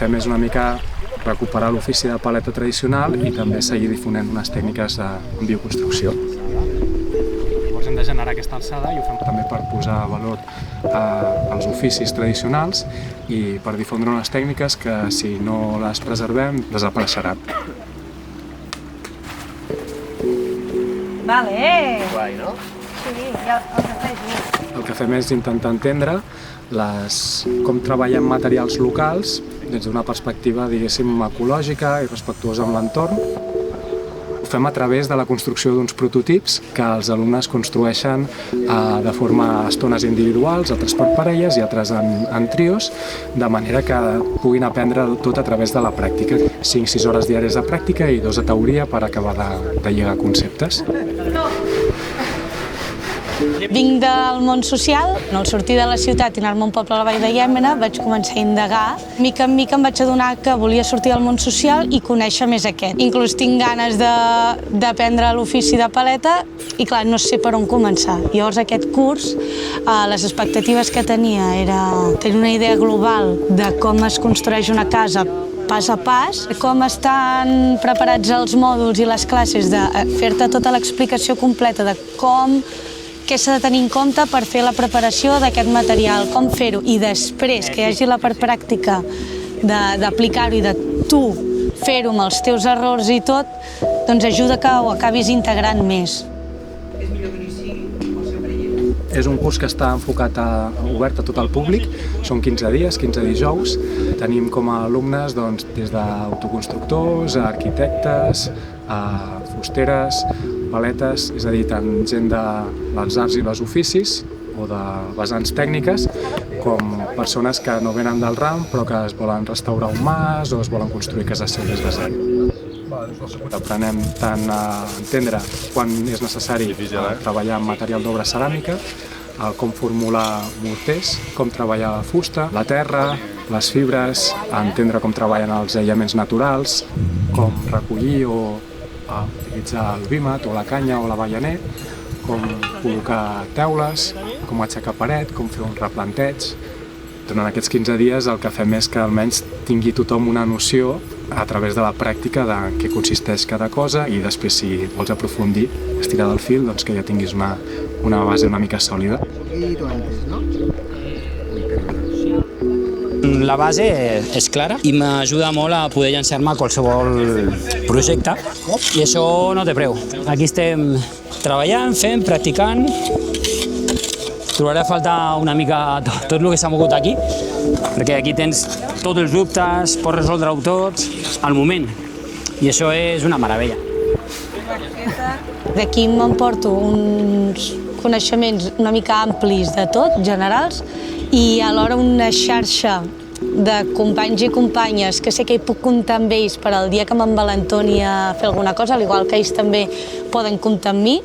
fem és una mica recuperar l'ofici de paleta tradicional i també seguir difonent unes tècniques de bioconstrucció. Llavors hem de generar aquesta alçada i ho fem també per posar valor als oficis tradicionals i per difondre unes tècniques que, si no les preservem, desapareixeran. Vale! Guai, no? Sí, i el cafè és El que fem és intentar entendre com treballem materials locals des d'una perspectiva, diguéssim, ecològica i respectuosa amb l'entorn. Ho fem a través de la construcció d'uns prototips que els alumnes construeixen de forma a estones individuals, altres per parelles i altres en trios, de manera que puguin aprendre tot a través de la pràctica. 5-6 hores diàries de pràctica i 2 de teoria per acabar de lligar conceptes. Vinc del món social, al sortir de la ciutat i anar-me a un poble a la Vall de Llémena vaig començar a indagar. Mica en mica em vaig adonar que volia sortir del món social i conèixer més aquest. Inclús tinc ganes d'aprendre l'ofici de paleta i clar, no sé per on començar. Llavors aquest curs, les expectatives que tenia era tenir una idea global de com es construeix una casa pas a pas, com estan preparats els mòduls i les classes, de fer-te tota l'explicació completa de què s'ha de tenir en compte per fer la preparació d'aquest material, com fer-ho, i després que hi hagi la part pràctica d'aplicar-ho i de tu fer-ho amb els teus errors i tot, doncs ajuda que ho acabis integrant més. És un curs que està enfocat obert a tot el públic, són 15 dies, 15 dijous. Tenim com a alumnes des d'autoconstructors, arquitectes, fusteres, paletes, és a dir, tant gent dels arts i els oficis o de vessants tècniques, com persones que no venen del ram però que es volen restaurar un mas o es volen construir casa seu des de zero. Aprenem tant a entendre quan és necessari treballar amb material d'obra ceràmica, com formular morters, com treballar la fusta, la terra, les fibres, entendre com treballen els aïllaments naturals, com recollir o utilitzar el vímet o la canya o l'avellaner, com col·locar teules, com aixecar paret, com fer un replanteig. Durant aquests 15 dies el que fem és que almenys tingui tothom una noció a través de la pràctica de què consisteix cada cosa i després, si vols aprofundir, estirar del fil, doncs que ja tinguis una base una mica sòlida. La base és clara i m'ajuda molt a poder llançar-me a qualsevol projecte i això no té preu. Aquí estem treballant, fent, practicant. Trobaré a faltar una mica tot el que s'ha mogut aquí, perquè aquí tens tots els dubtes, pots resoldre-ho tot al moment i això és una meravella. D'aquí m'emporto uns coneixements una mica amplis de tot, generals, i alhora una xarxa de companys i companyes que sé que hi puc comptar amb ells per al dia que m'envalentoni a fer alguna cosa, al igual que ells també poden comptar amb mi.